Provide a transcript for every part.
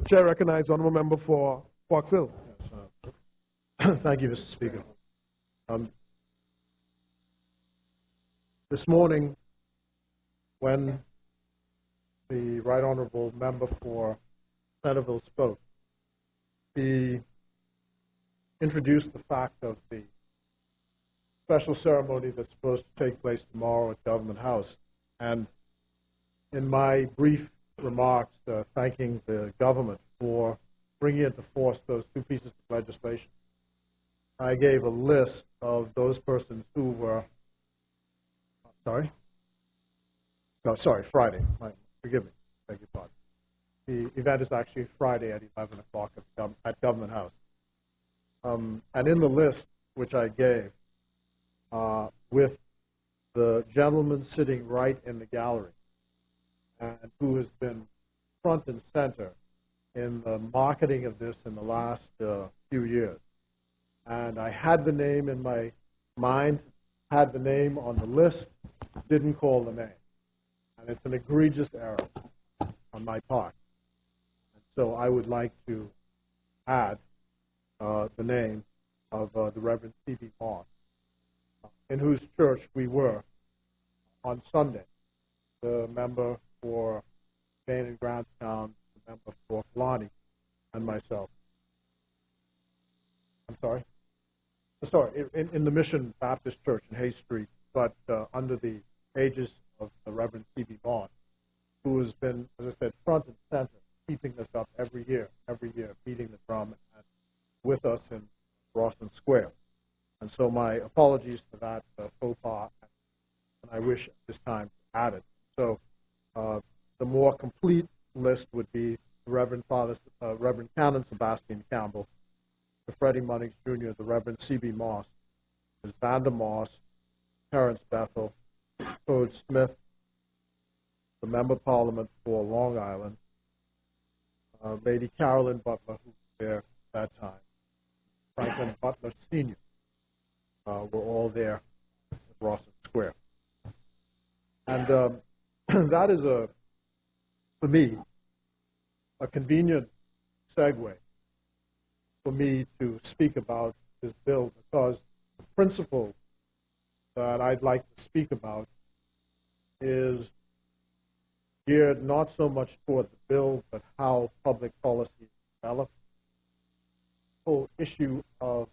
Chair recognizes Honourable Member for Fox Hill. Yes, thank you, Mr. Speaker. This morning, when the Right Honourable Member for Centerville spoke, he introduced the fact of the special ceremony that's supposed to take place tomorrow at Government House. And in my brief remarks thanking the government for bringing into force those two pieces of legislation, I gave a list of those persons who were, Friday. Forgive me, beg your pardon. The event is actually Friday at 11 o'clock at Government House. And in the list which I gave, with the gentleman sitting right in the gallery, and who has been front and center in the marketing of this in the last few years. And I had the name in my mind, had the name on the list, didn't call the name. And it's an egregious error on my part. And so I would like to add the name of the Reverend C.B. Moss, in whose church we were on Sunday, the member for Maine and Grantstown, the member for Fulani, and myself. I'm sorry? In the Mission Baptist Church in Hay Street, but under the aegis of the Reverend C.B. Moss, who has been, as I said, front and center, keeping this up every year, beating the drum, and with us in Rawson Square. And so my apologies for that faux pas, and I wish at this time to add it. So the more complete list would be the Reverend Canon Sebastian Campbell, the Freddie Munnings Jr., the Reverend C.B. Moss, Ms. Vanda Moss, Terrence Bethel, Toad Smith, the Member of Parliament for Long Island, Lady Carolyn Butler, who was there at that time, Franklin Butler Sr. Were all there at Rawson Square. And that is, for me, a convenient segue for me to speak about this bill, because the principle that I'd like to speak about is geared not so much toward the bill, but how public policy is developed. The whole issue of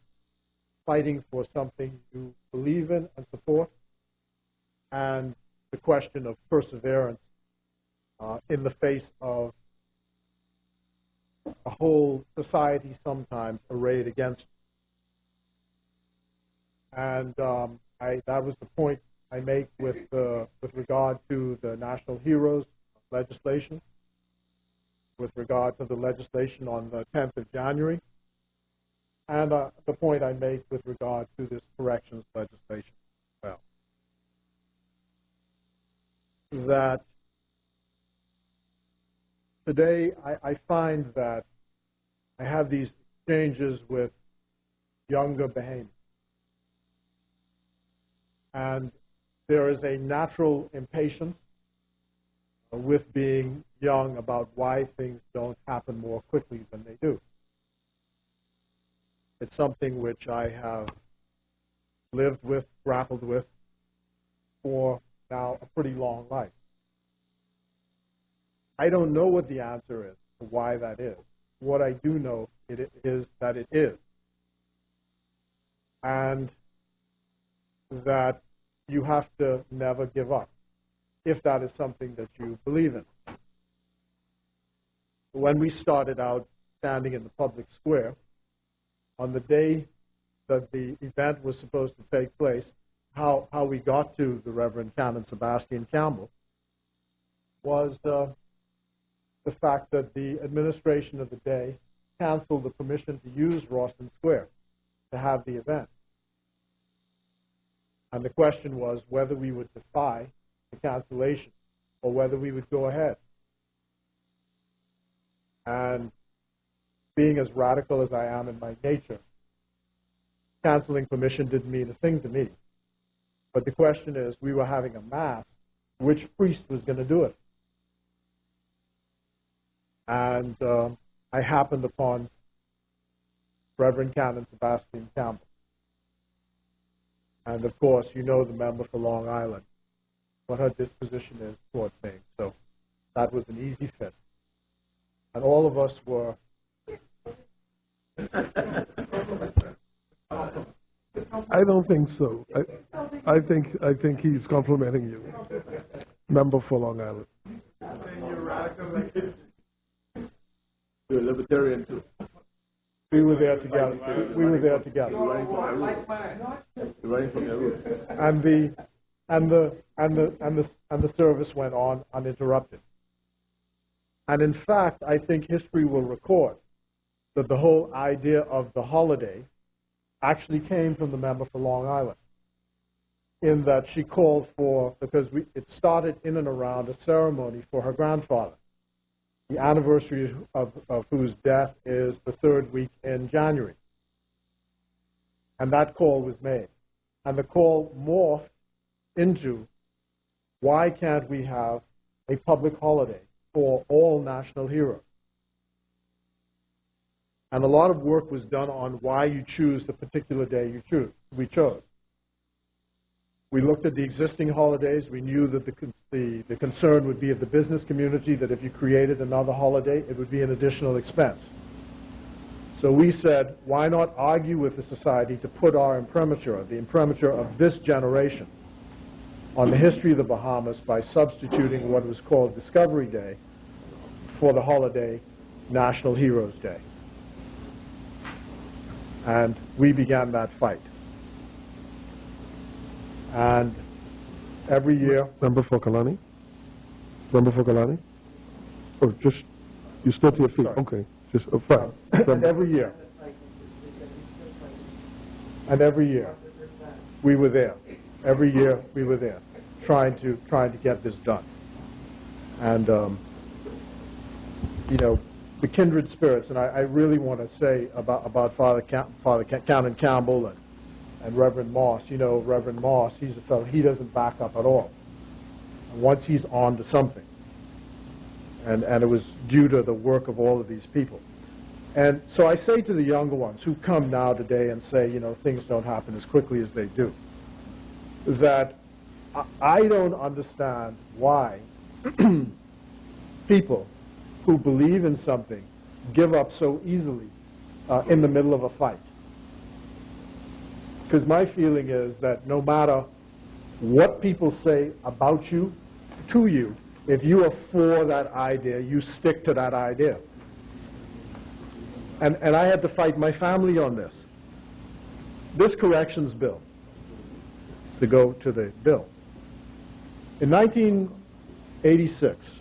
fighting for something you believe in and support, and the question of perseverance in the face of a whole society sometimes arrayed against you. And that was the point I make with regard to the National Heroes legislation, with regard to the legislation on the 10th of January, and the point I make with regard to this corrections legislation as well. That today I find that I have these exchanges with younger Bahamians, and there is a natural impatience with being young about why things don't happen more quickly than they do. It's something which I have lived with, grappled with, for now a pretty long life. I don't know what the answer is to why that is. What I do know is that it is. And that you have to never give up, if that is something that you believe in. When we started out standing in the public square, on the day that the event was supposed to take place, how we got to the Reverend Canon Sebastian Campbell was the fact that the administration of the day canceled the permission to use Rawson Square to have the event. And the question was whether we would defy the cancellation or whether we would go ahead. And being as radical as I am in my nature, canceling permission didn't mean a thing to me. But the question is, we were having a mass, which priest was going to do it? and I happened upon Reverend Canon Sebastian Campbell. And of course, you know the member for Long Island, what her disposition is toward things. So that was an easy fit. And all of us were I don't think so. I think he's complimenting you, member for Long Island. You're a libertarian too. We were there together. We were there together. You're running from your roots. You're running from your roots. And the service went on uninterrupted. And in fact, I think history will record that the whole idea of the holiday actually came from the member for Long Island, in that she called for, because it started in and around a ceremony for her grandfather, the anniversary of whose death is the third week in January. And that call was made. And the call morphed into, why can't we have a public holiday for all national heroes? And a lot of work was done on why you choose the particular day we chose. We looked at the existing holidays. We knew that the concern would be of the business community, that if you created another holiday, it would be an additional expense. So we said, why not argue with the society to put our imprimatur, the imprimatur of this generation, on the history of the Bahamas by substituting what was called Discovery Day for the holiday National Heroes Day. And we began that fight. And every year... Member for Kalani? Member for Kalani? Oh, just, you stood to your feet. Sorry. Okay. Just, fine. And every year, we were there. Every year, we were there, trying to get this done. And, you know, the kindred spirits, and I really want to say about Father Canon Campbell and Reverend Moss. You know, Reverend Moss, he's a fellow, he doesn't back up at all. And once he's on to something, and it was due to the work of all of these people. And so I say to the younger ones who come now today and say, you know, things don't happen as quickly as they do, that I don't understand why people who believe in something give up so easily in the middle of a fight. Because my feeling is that no matter what people say about you, to you, if you are for that idea, you stick to that idea. And I had to fight my family on this. This corrections bill, to go to the bill. In 1986,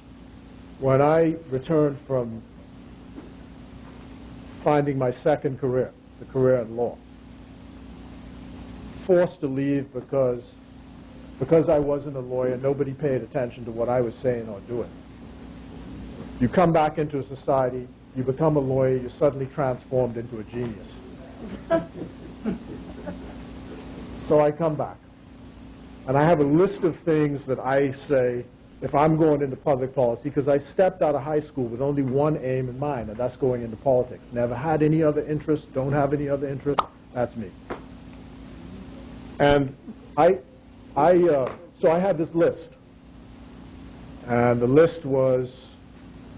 when I returned from finding my second career, the career in law, forced to leave because I wasn't a lawyer, nobody paid attention to what I was saying or doing. You come back into a society, you become a lawyer, you're suddenly transformed into a genius. So I come back. And I have a list of things that I say if I'm going into public policy, because I stepped out of high school with only one aim in mind, and that's going into politics. Never had any other interest, don't have any other interest, that's me. And so I had this list. And the list was,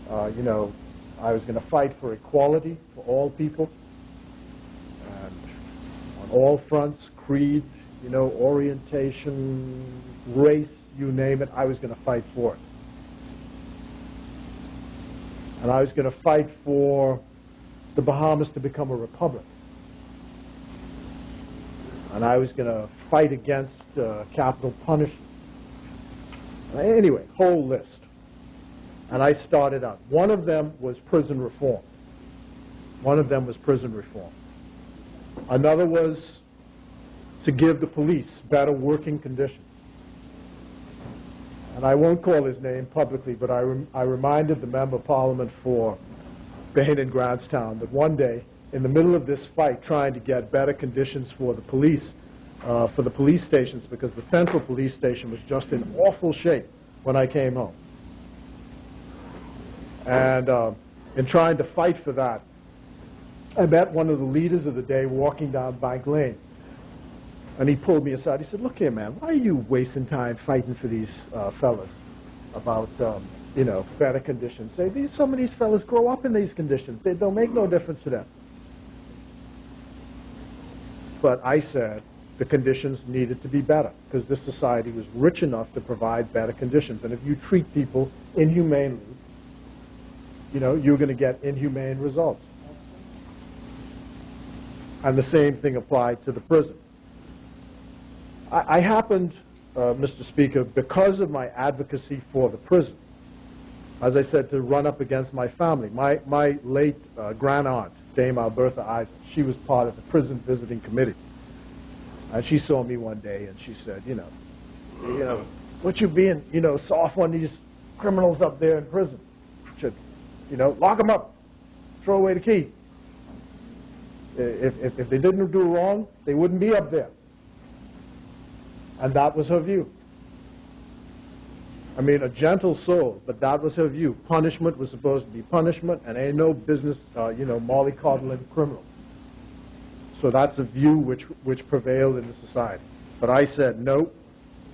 you know, I was going to fight for equality for all people, and on all fronts, creed, you know, orientation, race, you name it, I was going to fight for it. And I was going to fight for the Bahamas to become a republic. And I was going to fight against capital punishment. Anyway, whole list. And I started out. One of them was prison reform. Another was to give the police better working conditions. And I won't call his name publicly, but I reminded the Member of Parliament for Bahine and Grantstown that one day, in the middle of this fight, trying to get better conditions for the police stations, because the central police station was just in awful shape when I came home. And in trying to fight for that, I met one of the leaders of the day walking down Bank Lane. And he pulled me aside. He said, "Look here, man, why are you wasting time fighting for these fellas about, better conditions? Some of these fellas grow up in these conditions. They don't make no difference to them." But I said the conditions needed to be better because this society was rich enough to provide better conditions. And if you treat people inhumanely, you're going to get inhumane results. And the same thing applied to the prison. I happened, Mr. Speaker, because of my advocacy for the prison, as I said, to run up against my family. My late grand-aunt, Dame Alberta Eisen, she was part of the prison visiting committee. And she saw me one day and she said, what you being, soft on these criminals up there in prison? Should, lock them up, throw away the key. If they didn't do wrong, they wouldn't be up there. And that was her view. I mean, a gentle soul, but that was her view. Punishment was supposed to be punishment, and ain't no business, mollycoddling criminals. So that's a view which prevailed in the society. But I said, no,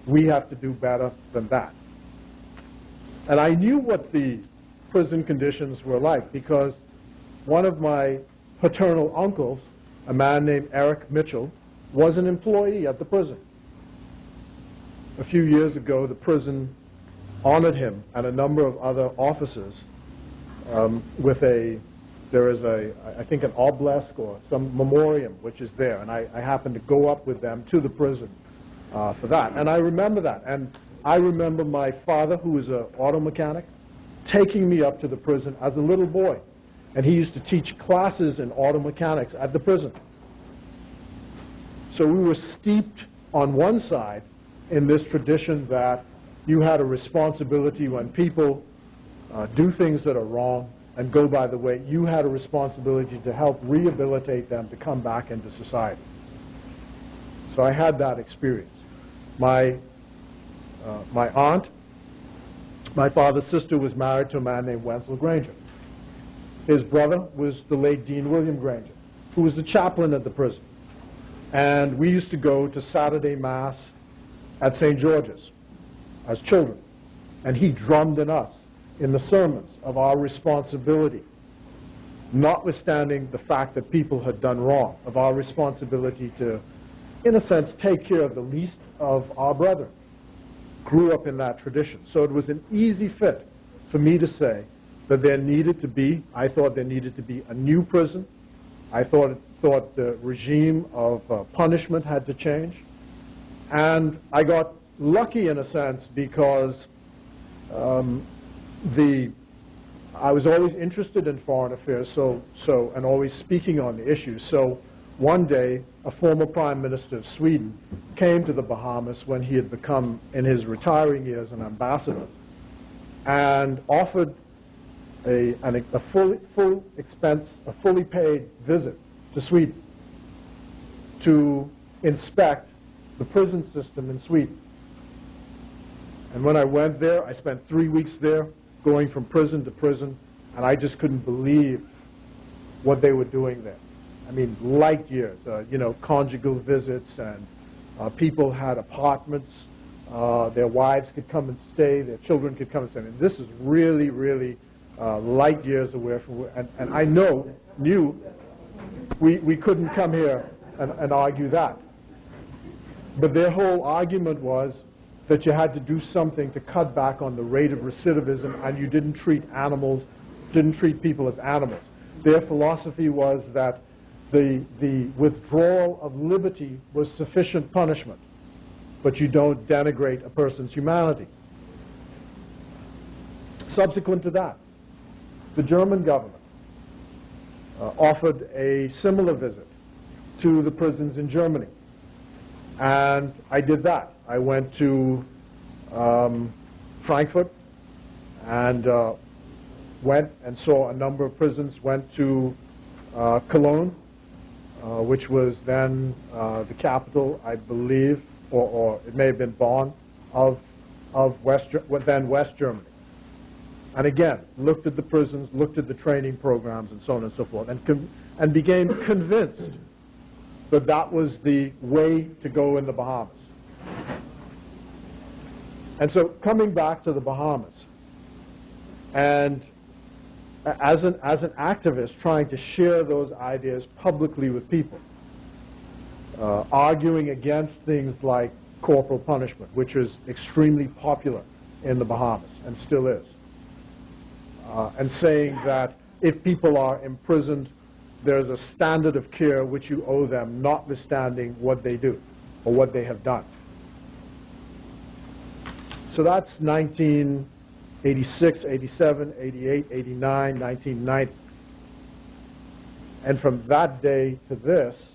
we have to do better than that. And I knew what the prison conditions were like because one of my paternal uncles, a man named Eric Mitchell, was an employee at the prison. A few years ago, the prison honored him and a number of other officers with I think an obelisk or some memoriam which is there, and I happened to go up with them to the prison for that. And I remember that. And I remember my father, who was an auto mechanic, taking me up to the prison as a little boy. And he used to teach classes in auto mechanics at the prison. So we were steeped on one side in this tradition that you had a responsibility when people do things that are wrong and go by the way, you had a responsibility to help rehabilitate them to come back into society. So I had that experience. My aunt, my father's sister, was married to a man named Wenzel Granger. His brother was the late Dean William Granger, who was the chaplain at the prison. And we used to go to Saturday Mass at St. George's as children. And he drummed in us in the sermons of our responsibility, notwithstanding the fact that people had done wrong, of our responsibility to, in a sense, take care of the least of our brethren. Grew up in that tradition. So it was an easy fit for me to say that I thought there needed to be a new prison. I thought the regime of punishment had to change. And I got lucky in a sense because I was always interested in foreign affairs, and always speaking on the issues. So one day, a former prime minister of Sweden came to the Bahamas when he had become, in his retiring years, an ambassador, and offered a fully paid visit to Sweden to inspect the prison system in Sweden. And when I went there, I spent 3 weeks there, going from prison to prison, and I just couldn't believe what they were doing there. I mean, light years, conjugal visits, and people had apartments. Their wives could come and stay, their children could come and stay. And this is really, really light years away from, and I knew we couldn't come here and argue that. But their whole argument was that you had to do something to cut back on the rate of recidivism, and you didn't treat people as animals. Their philosophy was that the withdrawal of liberty was sufficient punishment, but you don't denigrate a person's humanity. Subsequent to that, the German government offered a similar visit to the prisons in Germany. And I did that. I went to Frankfurt and went and saw a number of prisons, went to Cologne, which was then the capital, I believe, or it may have been Bonn, of then West Germany. And again, looked at the prisons, looked at the training programs, and so on and so forth, and became convinced that that was the way to go in the Bahamas. And so coming back to the Bahamas, and as an activist trying to share those ideas publicly with people, arguing against things like corporal punishment, which is extremely popular in the Bahamas and still is, and saying that if people are imprisoned, there's a standard of care which you owe them, notwithstanding what they do or what they have done. So that's 1986, 87, 88, 89, 1990. And from that day to this,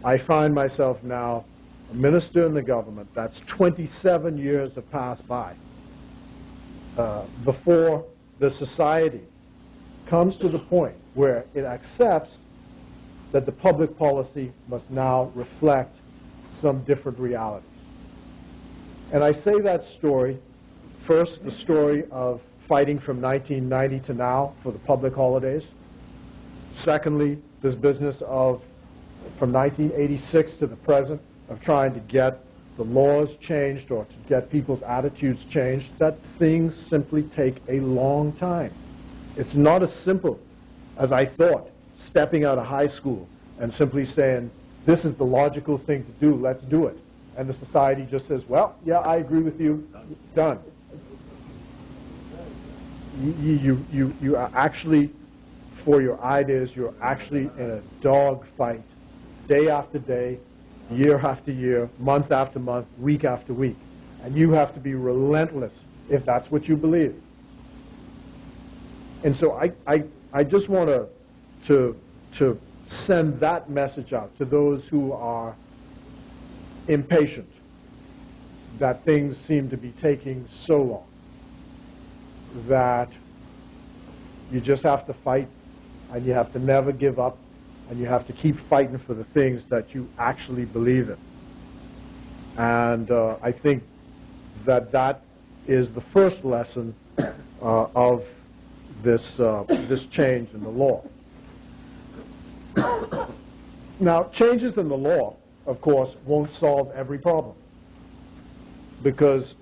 I find myself now a minister in the government. That's 27 years have passed by before the society comes to the point where it accepts that the public policy must now reflect some different realities. And I say that story, first the story of fighting from 1990 to now for the public holidays. Secondly, this business of from 1986 to the present of trying to get the laws changed or to get people's attitudes changed, that things simply take a long time. It's not as simple as I thought, stepping out of high school and simply saying, this is the logical thing to do, let's do it. And the society just says, well, yeah, I agree with you, done. You are actually, for your ideas, you're actually in a dog fight, day after day, year after year, month after month, week after week. And you have to be relentless if that's what you believe. And so I just want to send that message out to those who are impatient that things seem to be taking so long, that you just have to fight and you have to never give up and you have to keep fighting for the things that you actually believe in. And I think that that is the first lesson of this change in the law. Now, changes in the law, of course, won't solve every problem, because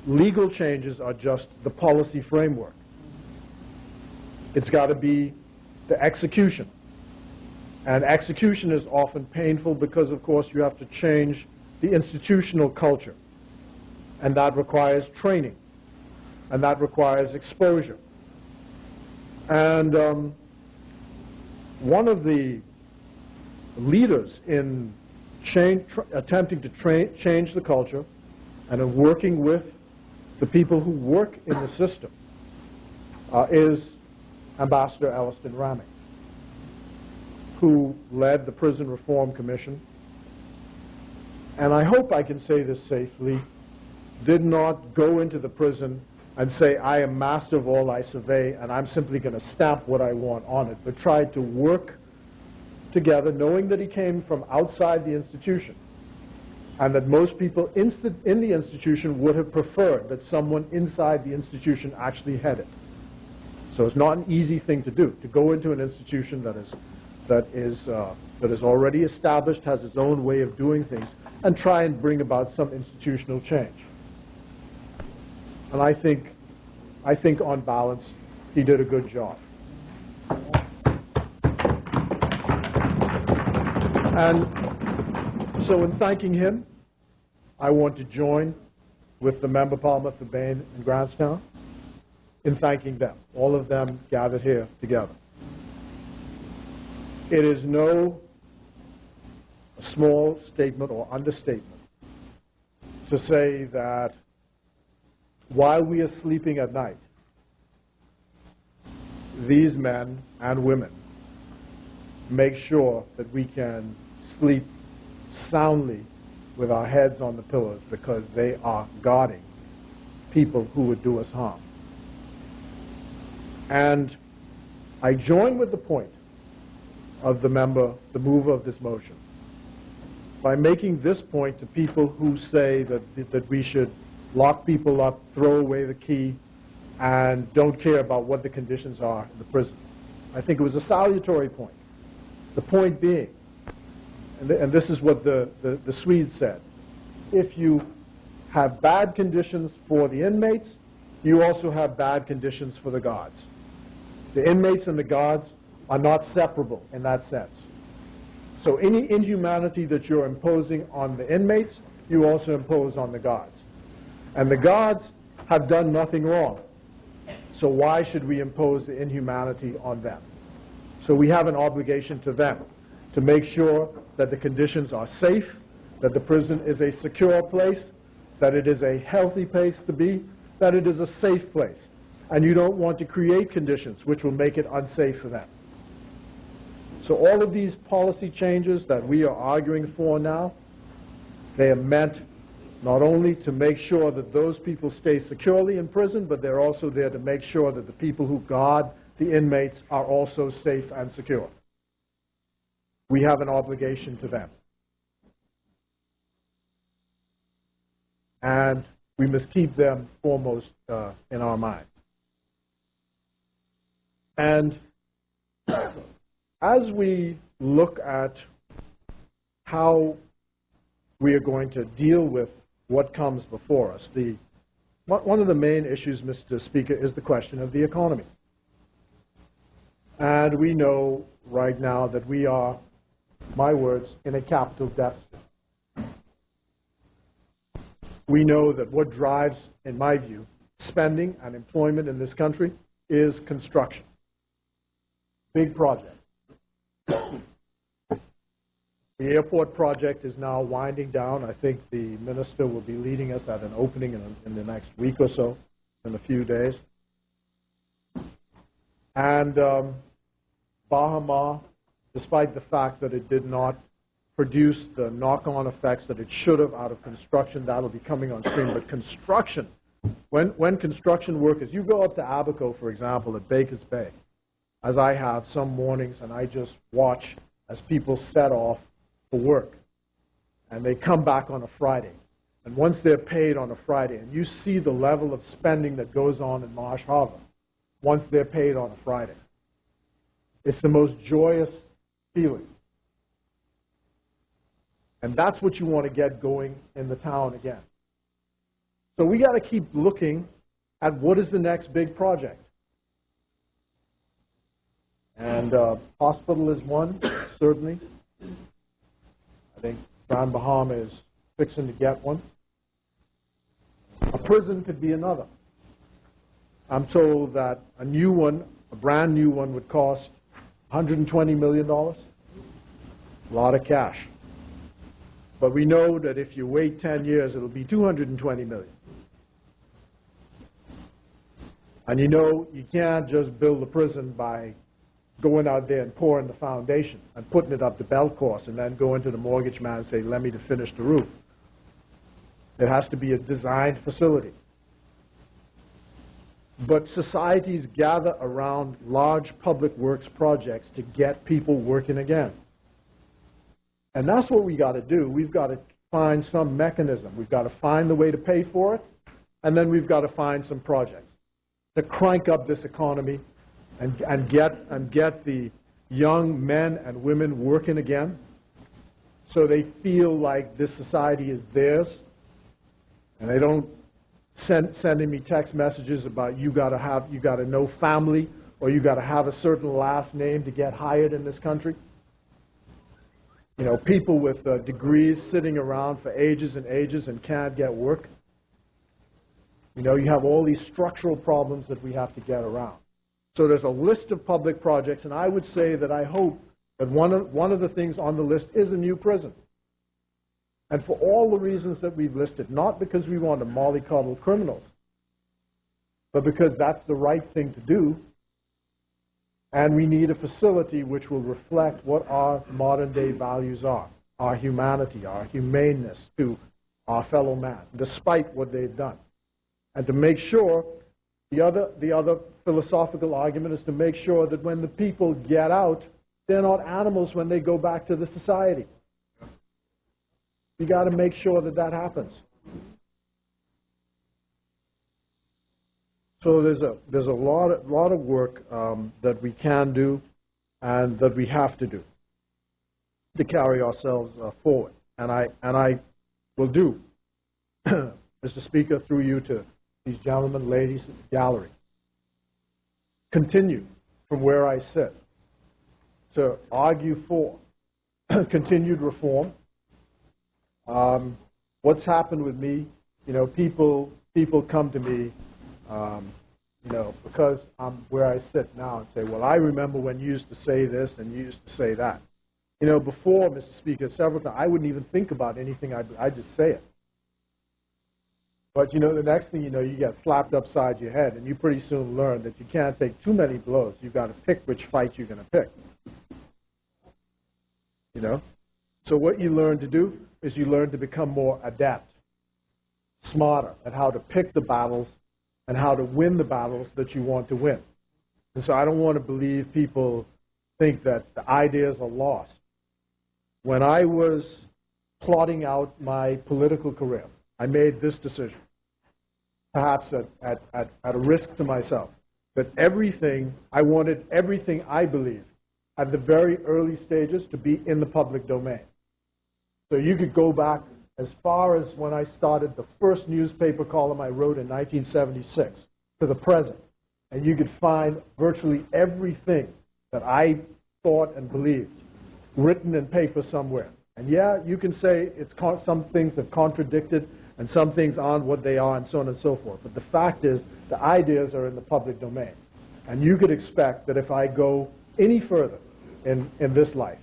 legal changes are just the policy framework. It's got to be the execution. And execution is often painful because, of course, you have to change the institutional culture. And that requires training. And that requires exposure. And one of the leaders in attempting to change the culture and in working with the people who work in the system is Ambassador Elliston Ramey, who led the Prison Reform Commission, and I hope I can say this safely, did not go into the prison and say, I am master of all I survey, and I'm simply going to stamp what I want on it, but tried to work together, knowing that he came from outside the institution, and that most people in the institution would have preferred that someone inside the institution actually had it. So it's not an easy thing to do, to go into an institution that is already established, has its own way of doing things, and try and bring about some institutional change. And I think on balance, he did a good job. And so in thanking him, I want to join with the Member Parliament for Bain and Grantstown in thanking them, all of them gathered here together. It is no small statement or understatement to say that while we are sleeping at night, these men and women make sure that we can sleep soundly with our heads on the pillows, because they are guarding people who would do us harm. And I join with the point of the mover of this motion, by making this point to people who say that we should lock people up, throw away the key, and don't care about what the conditions are in the prison. I think it was a salutary point. The point being, and this is what the Swedes said, if you have bad conditions for the inmates, you also have bad conditions for the guards. The inmates and the guards are not separable in that sense. So any inhumanity that you're imposing on the inmates, you also impose on the guards. And the guards have done nothing wrong. So why should we impose the inhumanity on them? So we have an obligation to them to make sure that the conditions are safe, that the prison is a secure place, that it is a healthy place to be, that it is a safe place. And you don't want to create conditions which will make it unsafe for them. So all of these policy changes that we are arguing for now, they are meant not only to make sure that those people stay securely in prison, but they're also there to make sure that the people who guard the inmates are also safe and secure. We have an obligation to them. And we must keep them foremost in our minds. And as we look at how we are going to deal with what comes before us, one of the main issues, Mr. Speaker, is the question of the economy. And we know right now that we are, my words, in a capital deficit. We know that what drives, in my view, spending and employment in this country is construction. Big project. The airport project is now winding down. I think the minister will be leading us at an opening in the next week or so, in a few days. And Bahama, despite the fact that it did not produce the knock-on effects that it should have out of construction, that'll be coming on stream. But construction, when construction workers, you go up to Abaco, for example, at Baker's Bay, as I have some mornings, and I just watch as people set off for work, and they come back on a Friday. And once they're paid on a Friday, and you see the level of spending that goes on in Marsh Harbor, once they're paid on a Friday, it's the most joyous feeling. And that's what you want to get going in the town again. So we got to keep looking at what is the next big project. And hospital is one, certainly. I think Grand Bahama is fixing to get one. A prison could be another. I'm told that a new one, a brand new one, would cost $120 million. A lot of cash. But we know that if you wait 10 years, it'll be $220 million. And you know you can't just build a prison by going out there and pouring the foundation and putting it up to belt course and then going to the mortgage man and say, let me to finish the roof. It has to be a designed facility. But societies gather around large public works projects to get people working again. And that's what we got to do. We've got to find some mechanism. We've got to find the way to pay for it, and then we've got to find some projects to crank up this economy and get the young men and women working again, so they feel like this society is theirs, and they don't sending me text messages about you got to know family, or you got to have a certain last name to get hired in this country. You know, people with degrees sitting around for ages and ages and can't get work. You know, you have all these structural problems that we have to get around. So there's a list of public projects, and I would say that I hope that one of the things on the list is a new prison. And for all the reasons that we've listed, not because we want to mollycoddle criminals, but because that's the right thing to do, and we need a facility which will reflect what our modern-day values are, our humanity, our humaneness to our fellow man, despite what they've done. And to make sure, the other philosophical argument is to make sure that when the people get out, they're not animals when they go back to the society. You got to make sure that that happens. So there's a lot of work that we can do and that we have to do to carry ourselves forward, and I will do, Mr. Speaker, through you to these gentlemen, ladies in the gallery. Continue from where I sit to argue for continued reform. What's happened with me? You know, people come to me, you know, because I'm where I sit now and say, well, I remember when you used to say this and you used to say that. You know, before, Mr. Speaker, several times, I wouldn't even think about anything. I'd just say it. But, you know, the next thing you know, you get slapped upside your head, and you pretty soon learn that you can't take too many blows. You've got to pick which fight you're going to pick. You know? So what you learn to do is you learn to become more adept, smarter at how to pick the battles and how to win the battles that you want to win. And so I don't want to believe people think that the ideas are lost. When I was plotting out my political career, I made this decision, perhaps at a risk to myself, that I wanted everything I believed at the very early stages to be in the public domain. So you could go back as far as when I started the first newspaper column I wrote in 1976 to the present, and you could find virtually everything that I thought and believed written in paper somewhere. And yeah, you can say some things have contradicted and some things aren't what they are and so on and so forth. But the fact is, the ideas are in the public domain. And you could expect that if I go any further in this life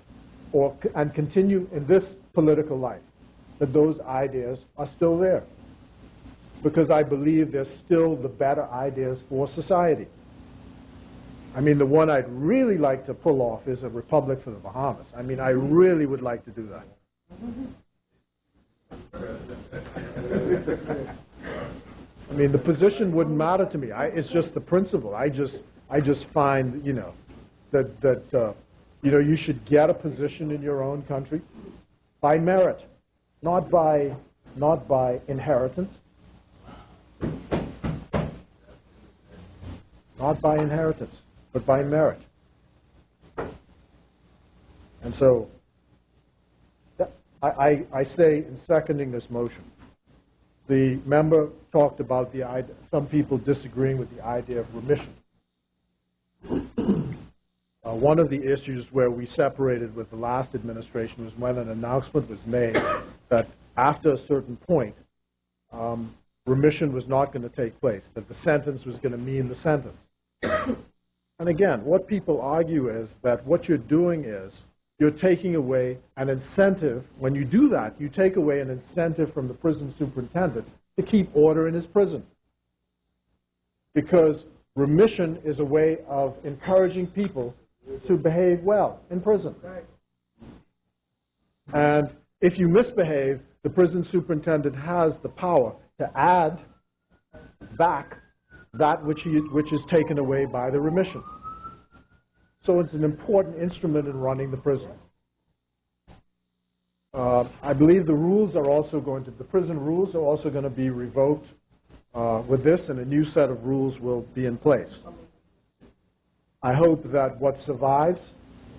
and continue in this political life, that those ideas are still there. Because I believe they're still the better ideas for society. I mean, the one I'd really like to pull off is a republic for the Bahamas. I mean, I really would like to do that. I mean, the position wouldn't matter to me. It's just the principle. I just find, you know, that you know, you should get a position in your own country by merit, not by inheritance. Not by inheritance, but by merit. And so, I say in seconding this motion, the member talked about the idea, some people disagreeing with the idea of remission. One of the issues where we separated with the last administration was when an announcement was made that after a certain point, remission was not going to take place, that the sentence was going to mean the sentence. And again, what people argue is that what you're doing is you're taking away an incentive. When you do that, you take away an incentive from the prison superintendent to keep order in his prison. Because remission is a way of encouraging people to behave well in prison. And if you misbehave, the prison superintendent has the power to add back that which is taken away by the remission. So it's an important instrument in running the prison. I believe the prison rules are also going to be revoked with this, and a new set of rules will be in place. I hope that what survives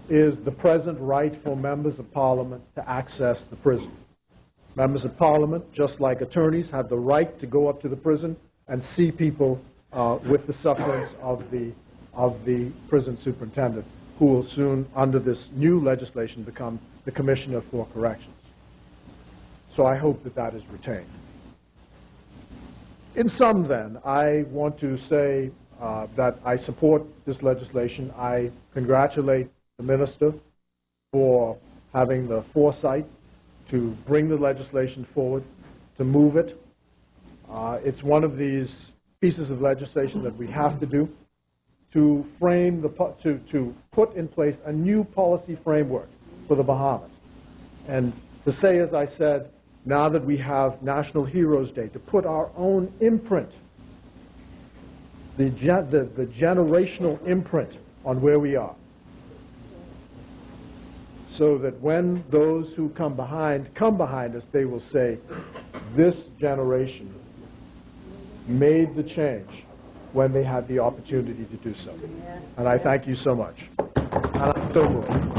is the present right for members of Parliament to access the prison. Members of Parliament, just like attorneys, have the right to go up to the prison and see people with the sufferance of the prison superintendent, who will soon, under this new legislation, become the Commissioner for Corrections. So I hope that that is retained. In sum, then, I want to say that I support this legislation. I congratulate the Minister for having the foresight to bring the legislation forward, to move it. It's one of these pieces of legislation that we have to do to frame to put in place a new policy framework for the Bahamas. And to say, as I said, now that we have National Heroes Day, to put our own imprint, the generational imprint on where we are. So that when those who come behind us, they will say, this generation made the change when they had the opportunity to do so. And I thank you so much. And I so move.